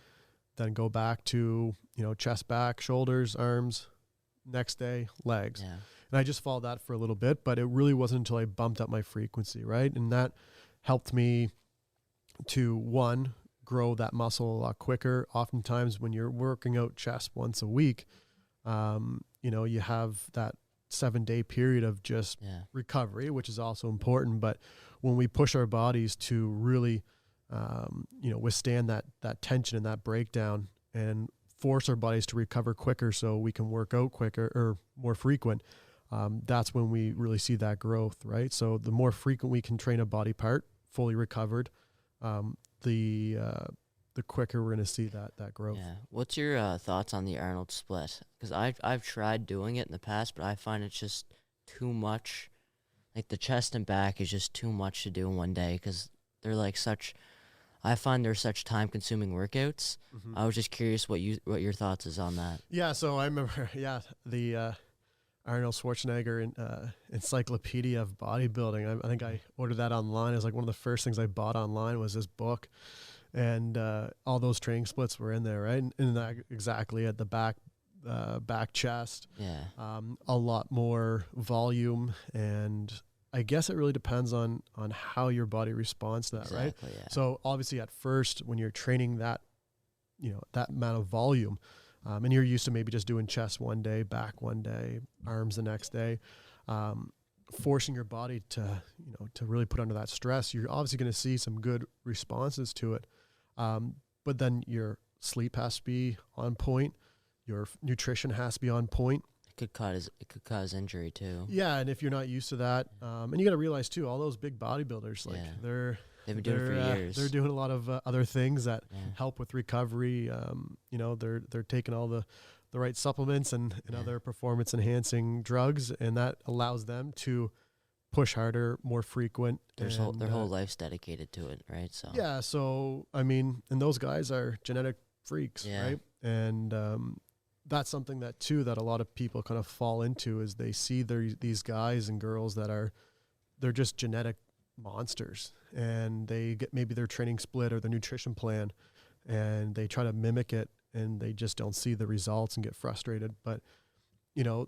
then go back to, chest, back, shoulders, arms, next day, legs. Yeah. And I just followed that for a little bit, but it really wasn't until I bumped up my frequency, right? And that helped me to, one, grow that muscle a lot quicker. Oftentimes when you're working out chest once a week, you have that 7-day period of just recovery, which is also important. But when we push our bodies to really, withstand that tension and that breakdown and force our bodies to recover quicker so we can work out quicker or more frequent, that's when we really see that growth, right? So the more frequent we can train a body part fully recovered, the quicker we're going to see that growth. Yeah. What's your thoughts on the Arnold split? Because I've tried doing it in the past, but I find it's just too much. Like the chest and back is just too much to do in one day because they're like such. I find they're such time-consuming workouts. Mm-hmm. I was just curious what your thoughts is on that. Yeah. So I remember, the Arnold Schwarzenegger Encyclopedia of Bodybuilding. I think I ordered that online. It was like one of the first things I bought online was this book, and all those training splits were in there, right? And that exactly at the back chest. Yeah. A lot more volume, and I guess it really depends on how your body responds to that, right? Yeah. So obviously at first when you're training that, that amount of volume, and you're used to maybe just doing chest one day, back one day, arms the next day, forcing your body to really put under that stress, you're obviously going to see some good responses to it. But then your sleep has to be on point. Your nutrition has to be on point. It could cause injury too. Yeah, and if you're not used to that, and you got to realize too, all those big bodybuilders, like they've been doing it for years. They're doing a lot of other things that help with recovery. They're taking all the right supplements and other performance enhancing drugs, and that allows them to push harder, more frequent. Their whole life's dedicated to it, right? So yeah, so I mean, and those guys are genetic freaks, right? And that's something that a lot of people kind of fall into is they see these guys and girls they're just genetic monsters, and they get maybe their training split or their nutrition plan, and they try to mimic it, and they just don't see the results and get frustrated. But you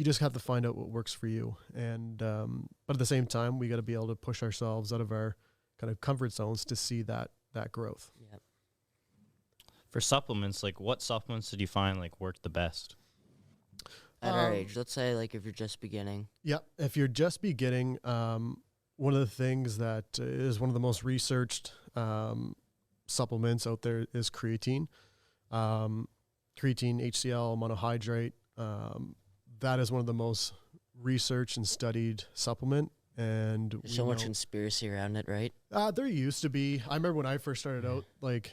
just have to find out what works for you, and but at the same time, we got to be able to push ourselves out of our kind of comfort zones to see that growth. Yep. For supplements, like what supplements did you find like worked the best? At our age, let's say like if you're just beginning. Yeah, if you're just beginning, one of the things that is one of the most researched supplements out there is creatine. Creatine, HCl, monohydrate. That is one of the most researched and studied supplement. And There's so much conspiracy around it, right? There used to be. I remember when I first started out, like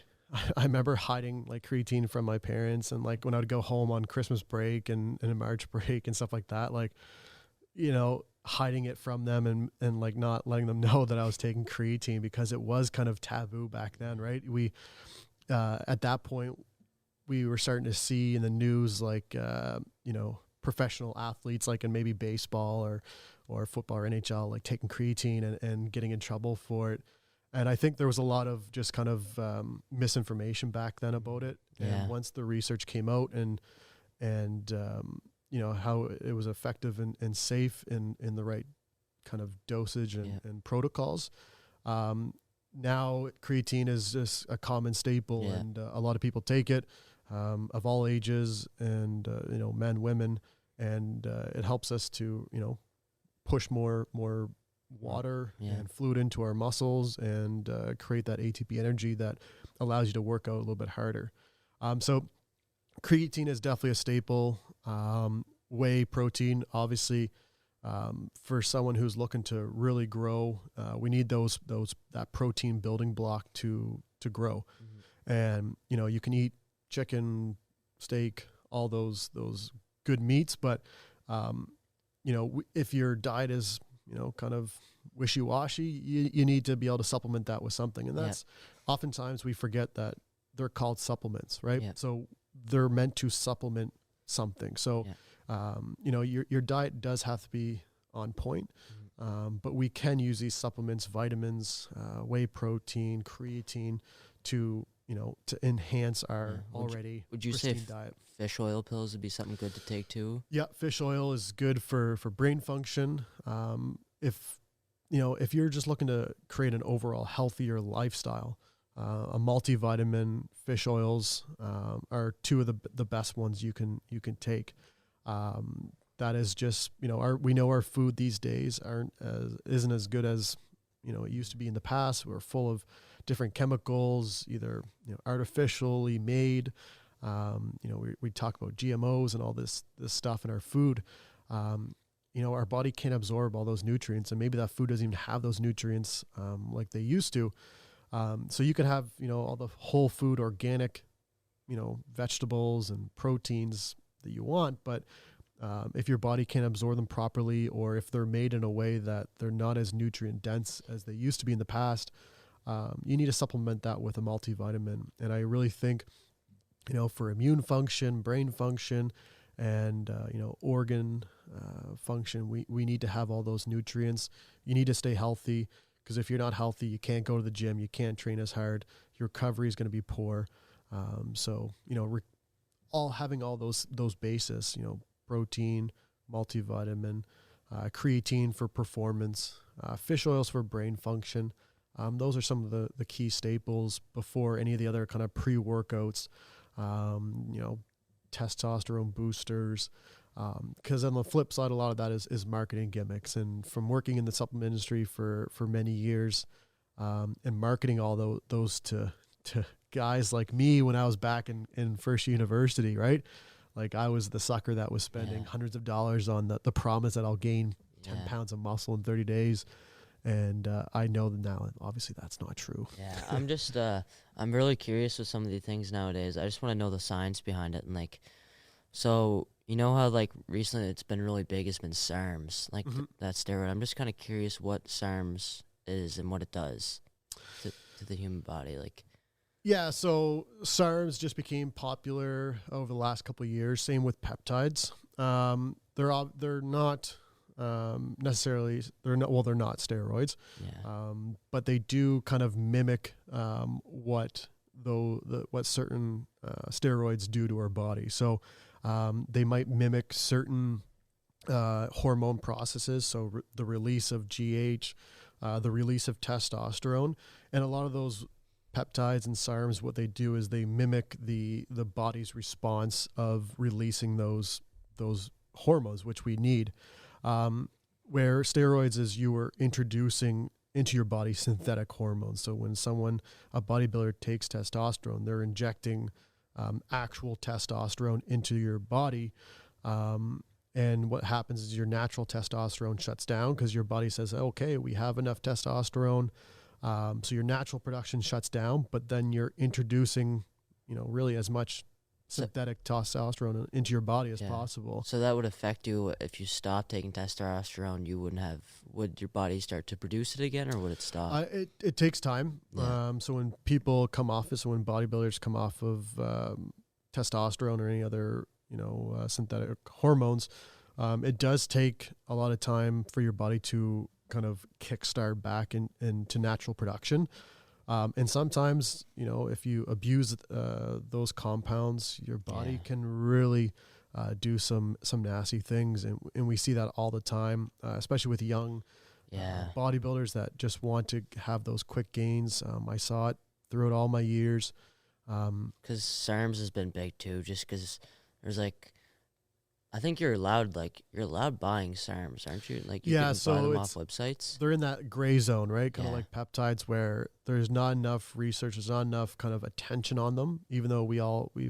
I remember hiding like creatine from my parents, and like when I would go home on Christmas break and March break and stuff like that, like, hiding it from them and like not letting them know that I was taking creatine because it was kind of taboo back then, right? We, at that point, we were starting to see in the news, like, professional athletes, like in maybe baseball or football or NHL, like taking creatine and getting in trouble for it. And I think there was a lot of just kind of misinformation back then about it. Yeah. And once the research came out and you know, how it was effective and safe in the right kind of dosage and protocols, now creatine is just a common staple, and a lot of people take it of all ages, and you know, men, women, and it helps us to, you know, push more water and fluid into our muscles and create that ATP energy that allows you to work out a little bit harder. So creatine is definitely a staple. Whey protein, obviously, for someone who's looking to really grow, we need that protein building block to grow. And you know, you can eat chicken, steak, all those good meats, but you know, if your diet is, you know, kind of wishy-washy, you need to be able to supplement that with something. And that's oftentimes we forget that they're called supplements, right? So they're meant to supplement something. So you know, your diet does have to be on point, but we can use these supplements, vitamins, whey protein, creatine, to, you know, to enhance our already would you pristine say diet. Fish oil pills would be something good to take too? Yeah, fish oil is good for brain function. If you know, if you're just looking to create an overall healthier lifestyle, a multivitamin, fish oils are two of the best ones you can take. That is just, you know, we know our food these days isn't as good as, you know, it used to be in the past. We're full of different chemicals, either, you know, artificially made. You know, we talk about GMOs and all this stuff in our food. You know, our body can't absorb all those nutrients, and maybe that food doesn't even have those nutrients like they used to. So you could have, you know, all the whole food, organic, you know, vegetables and proteins that you want, but if your body can't absorb them properly, or if they're made in a way that they're not as nutrient dense as they used to be in the past, you need to supplement that with a multivitamin. And I really think, you know, for immune function, brain function, and you know, organ function, we need to have all those nutrients. You need to stay healthy, because if you're not healthy, you can't go to the gym, you can't train as hard, your recovery is going to be poor. So, you know, all having all those bases, you know, protein, multivitamin, creatine for performance, fish oils for brain function. Those are some of the key staples before any of the other kind of pre-workouts, you know, testosterone boosters. Because on the flip side, a lot of that is marketing gimmicks. And from working in the supplement industry for many years, and marketing all those to guys like me when I was back in first university, right? Like, I was the sucker that was spending hundreds of dollars on the promise that I'll gain 10 pounds of muscle in 30 days. And I know that now, obviously, that's not true. Yeah, I'm just, I'm really curious with some of the things nowadays. I just want to know the science behind it. And, like, so, you know how, like, recently it's been really big, it's been SARMs, like that steroid. I'm just kind of curious what SARMs is and what it does to the human body. Like, yeah, so SARMs just became popular over the last couple of years. Same with peptides. They're not necessarily, they're not steroids. But they do kind of mimic what certain steroids do to our body. So they might mimic certain hormone processes. So the release of GH, the release of testosterone, and a lot of those peptides and SARMs, what they do is they mimic the body's response of releasing those hormones, which we need. Where steroids is you are introducing into your body synthetic hormones. So when a bodybuilder takes testosterone, they're injecting actual testosterone into your body. And what happens is your natural testosterone shuts down because your body says, okay, we have enough testosterone. So your natural production shuts down, but then you're introducing, you know, really as much synthetic testosterone into your body as possible. So that would affect you if you stop taking testosterone. Would your body start to produce it again, or would it stop? It takes time. So when people come off this, when bodybuilders come off of testosterone or any other, you know, synthetic hormones, it does take a lot of time for your body to kind of kickstart back into natural production. And sometimes, if you abuse those compounds, your body can really do some nasty things, and we see that all the time, especially with young bodybuilders that just want to have those quick gains. I saw it throughout all my years. Because SARMs has been big too, just because there's like, I think you're allowed buying SARMs, aren't you? Like you can buy them off websites. They're in that gray zone, right? Kind of like peptides, where there's not enough research, there's not enough kind of attention on them, even though we've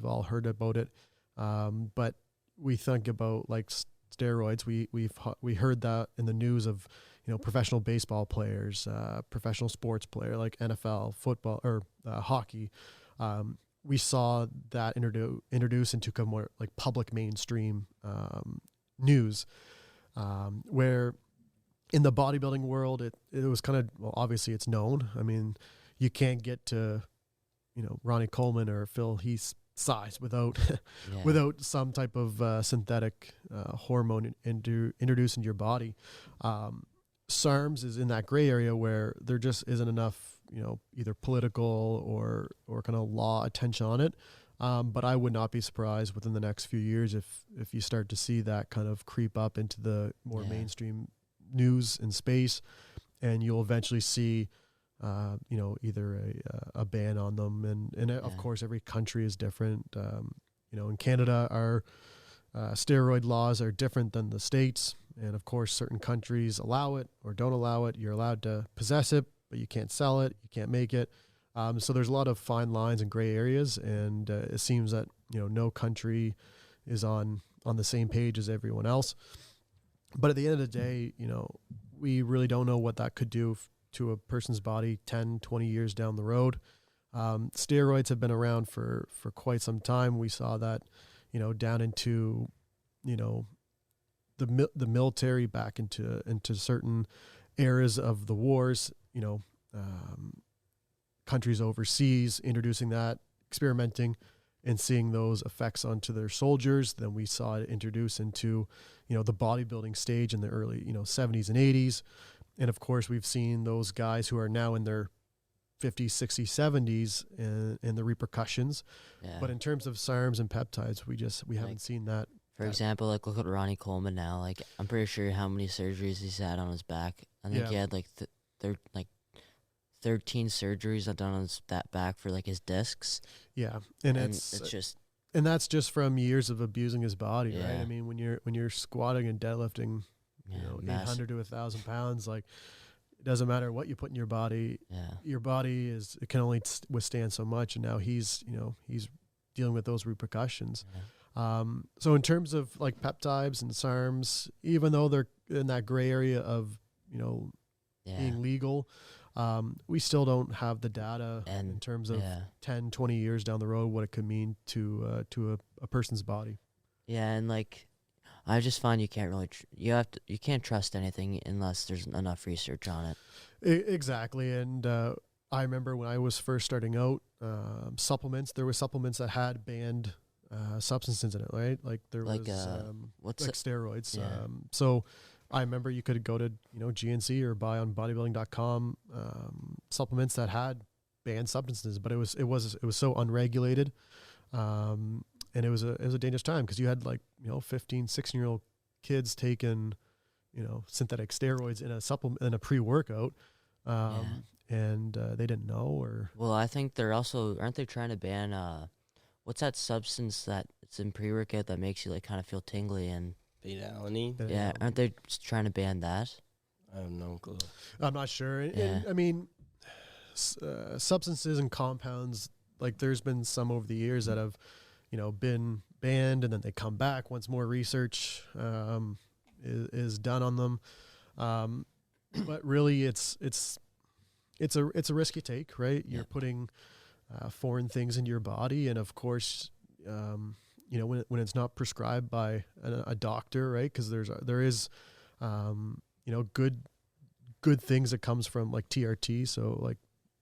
all heard about it. But we think about like steroids. We heard that in the news of professional baseball players, professional sports player like NFL, football, or hockey. We saw that introduce into kind of more like public mainstream news, where in the bodybuilding world, it was kind of, well, obviously it's known. I mean, you can't get to, Ronnie Coleman or Phil Heath's size without without some type of synthetic hormone introduced into your body. SARMs is in that gray area where there just isn't enough, either political or kind of law attention on it. But I would not be surprised within the next few years if you start to see that kind of creep up into the more mainstream news and space, and you'll eventually see, either a ban on them. And of course, every country is different. In Canada, our steroid laws are different than the States. And of course, certain countries allow it or don't allow it. You're allowed to possess it, but you can't sell it. You can't make it. So there's a lot of fine lines and gray areas. And it seems that, no country is on the same page as everyone else. But at the end of the day, we really don't know what that could do to a person's body 10, 20 years down the road. Steroids have been around for quite some time. We saw that, down into, the military, back into certain eras of the wars, countries overseas introducing that, experimenting and seeing those effects onto their soldiers. Then we saw it introduced into, the bodybuilding stage in the early, 70s and 80s. And of course, we've seen those guys who are now in their 50s, 60s, 70s and the repercussions. Yeah. But in terms of SARMs and peptides, we haven't seen that. For example, like look at Ronnie Coleman now. Like I'm pretty sure how many surgeries he's had on his back. I think he had like 13 surgeries done on his back for like his discs. Yeah, and it's just, and that's just from years of abusing his body, right? I mean, when you're squatting and deadlifting, 800 to 1,000 pounds, like it doesn't matter what you put in your body. Yeah, your body it can only withstand so much, and now he's dealing with those repercussions. Yeah. So in terms of like peptides and SARMs, even though they're in that gray area of, being legal, we still don't have the data in terms of 10, 20 years down the road, what it could mean to a person's body. Yeah. And like, I just find you can't really, you can't trust anything unless there's enough research on it. Exactly. And, I remember when I was first starting out, there were supplements that had banned substances in it, right? Like there was steroids. Yeah. So I remember you could go to GNC or buy on bodybuilding.com supplements that had banned substances, but it was so unregulated, and it was a dangerous time because you had 15, 16-year-old kids taking synthetic steroids in a supplement in a pre-workout, and they didn't know. Or I think aren't they trying to ban what's that substance that it's in pre-workout that makes you kind of feel tingly and beta-alanine? Yeah, aren't they trying to ban that? I have no clue. I'm not sure. Yeah. And, I mean, substances and compounds, there's been some over the years that have, been banned and then they come back once more research is done on them. But really, it's a risk you take, right? You're putting foreign things into your body, and of course, when it's not prescribed by a doctor, right? Because there is good things that comes from like TRT, so like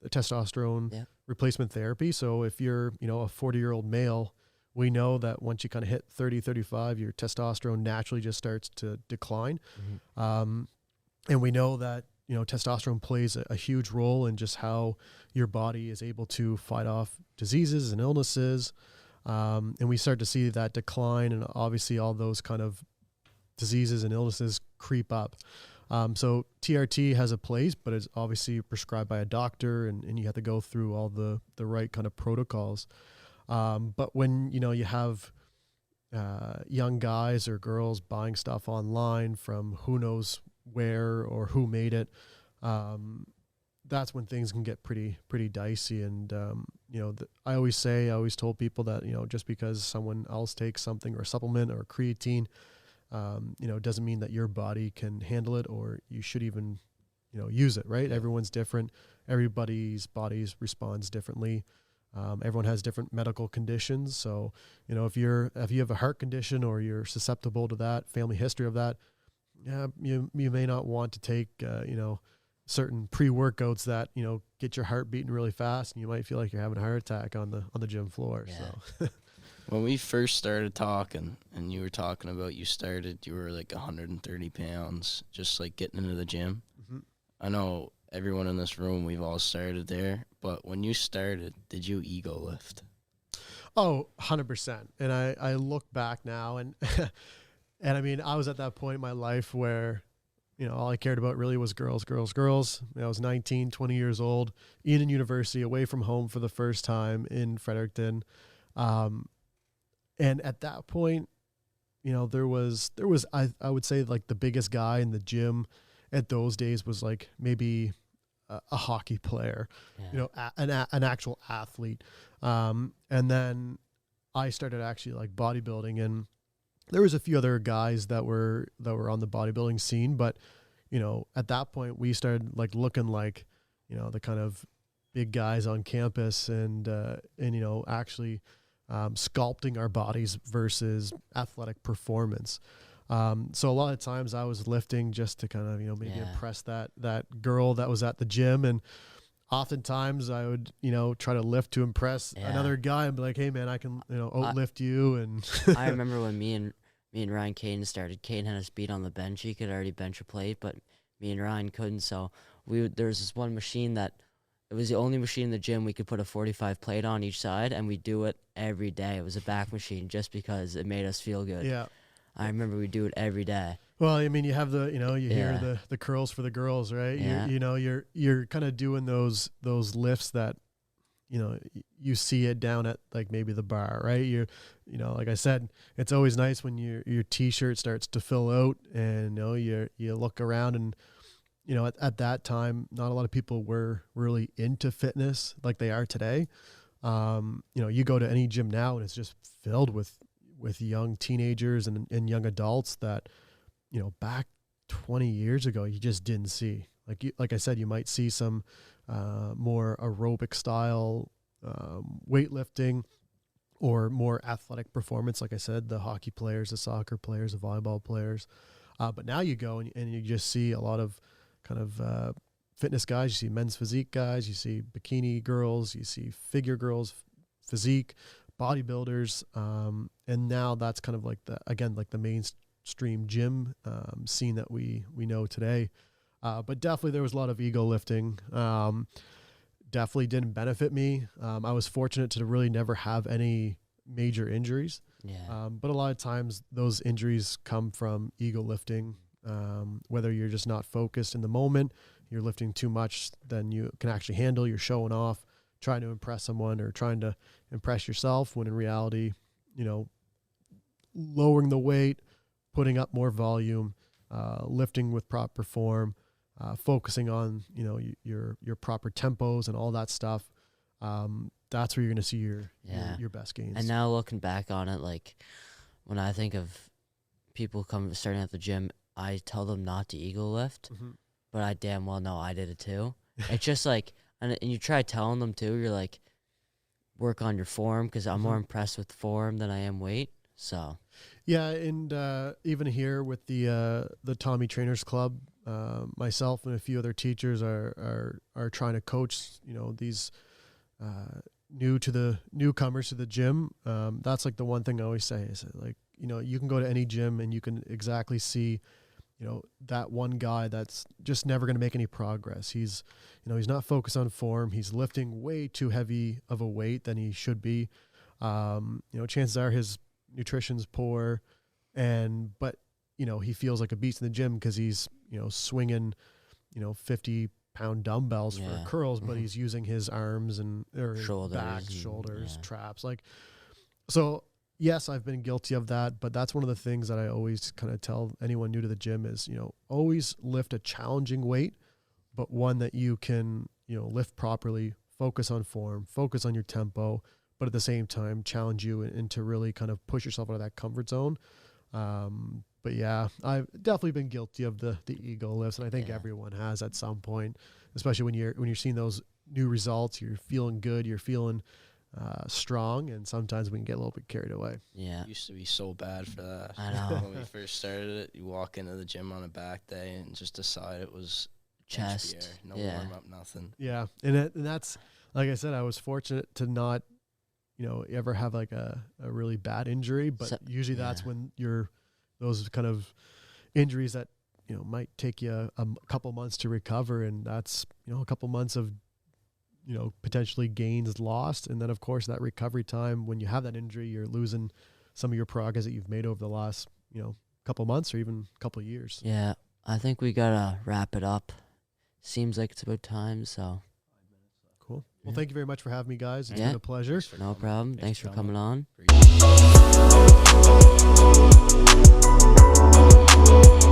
testosterone replacement therapy. So if you're a 40-year-old male, we know that once you kind of hit 30, 35, your testosterone naturally just starts to decline. Mm-hmm. And we know that testosterone plays a huge role in just how your body is able to fight off diseases and illnesses. And we start to see that decline, and obviously all those kind of diseases and illnesses creep up. So TRT has a place, but it's obviously prescribed by a doctor, and you have to go through all the right kind of protocols. But when, you have young guys or girls buying stuff online from who knows where or who made it, that's when things can get pretty dicey. And I always told people that just because someone else takes something or a supplement or creatine, doesn't mean that your body can handle it or you should even use it, right? Everyone's different. Everybody's bodies responds differently. Everyone has different medical conditions. So, if you have a heart condition or you're susceptible to that, family history of that, you may not want to take, certain pre-workouts that, get your heart beating really fast, and you might feel like you're having a heart attack on the gym floor. Yeah. So When we first started talking, and you were talking about you were like 130 pounds, just like getting into the gym. Mm-hmm. I know everyone in this room, we've all started there, but when you started, did you ego lift? Oh, 100%. And I look back now and, and I mean, I was at that point in my life where, all I cared about really was girls. I was 19, 20 years old, in university, away from home for the first time in Fredericton. And at that point, there was I would say like the biggest guy in the gym at those days was like maybe a hockey player, an actual athlete. And then I started actually like bodybuilding, and there was a few other guys that were on the bodybuilding scene, but at that point we started like looking like, the kind of big guys on campus, and actually sculpting our bodies versus athletic performance. So a lot of times I was lifting just to kind of, maybe impress that girl that was at the gym. And oftentimes I would, try to lift to impress another guy and be like, hey man, I can, outlift you. And I remember when me and Ryan Caden started. Caden had us beat on the bench. He could already bench a plate, but me and Ryan couldn't. So there was this one machine that, it was the only machine in the gym we could put a 45 plate on each side, and we do it every day. It was a back machine just because it made us feel good. yeah. I remember we do it every day. Well, I mean, you have the, hear the curls for the girls, right? Yeah. You're kind of doing those lifts that, you see it down at like maybe the bar, right? Like I said, it's always nice when your t-shirt starts to fill out, and you look around, and at that time, not a lot of people were really into fitness like they are today. You go to any gym now and it's just filled with young teenagers and young adults that, back 20 years ago, you just didn't see. Like I said, you might see some more aerobic style weightlifting or more athletic performance. Like I said, the hockey players, the soccer players, the volleyball players. But now you go and you just see a lot of kind of fitness guys. You see men's physique guys, you see bikini girls, you see figure girls, physique, bodybuilders. And now that's kind of like the mainstream gym scene that we know today. But definitely there was a lot of ego lifting. Definitely didn't benefit me. I was fortunate to really never have any major injuries. Yeah. But a lot of times those injuries come from ego lifting. Whether you're just not focused in the moment, you're lifting too much than you can actually handle, you're showing off, trying to impress someone or trying to impress yourself, when in reality, lowering the weight, putting up more volume, lifting with proper form, focusing on, your proper tempos and all that stuff. That's where you're going to see your best gains. And now looking back on it, like when I think of people starting at the gym, I tell them not to ego lift, but I damn well know I did it too. It's just like, and you try telling them too, you're like, work on your form, because I'm more impressed with form than I am weight. So yeah, and even here with the Tommy Trainers Club, myself and a few other teachers are trying to coach, these newcomers to the gym. That's like the one thing I always say is like, you can go to any gym and you can exactly see, that one guy that's just never going to make any progress. He's not focused on form. He's lifting way too heavy of a weight than he should be. Chances are his nutrition's poor, but he feels like a beast in the gym because he's, swinging, 50-pound dumbbells for Yeah. curls, but he's using his arms or his Shoulders back, and- shoulders, yeah. traps. So yes, I've been guilty of that, but that's one of the things that I always kind of tell anyone new to the gym is, always lift a challenging weight, but one that you can, lift properly, focus on form, focus on your tempo, but at the same time challenge you and to really kind of push yourself out of that comfort zone. But yeah, I've definitely been guilty of the ego lifts, and I think Yeah. everyone has at some point, especially when you're seeing those new results, you're feeling good, you're feeling strong, and sometimes we can get a little bit carried away. Yeah. Used to be so bad for that. I know. When we first started it, you walk into the gym on a back day and just decide it was Chest. HBR, no Yeah. warm up, nothing. Yeah, and that's, like I said, I was fortunate to not, ever have like a really bad injury, but So- usually that's yeah. when you're those kind of injuries that might take you a couple months to recover, and that's a couple months of potentially gains lost, and then of course that recovery time when you have that injury, you're losing some of your progress that you've made over the last couple months or even couple years. Yeah. I think we gotta wrap it up. Seems like it's about time, so Cool. Well, Yeah. thank you very much for having me, guys. It's Yeah. been a pleasure. Thanks for no coming. problem. Thanks for coming on. Appreciate it.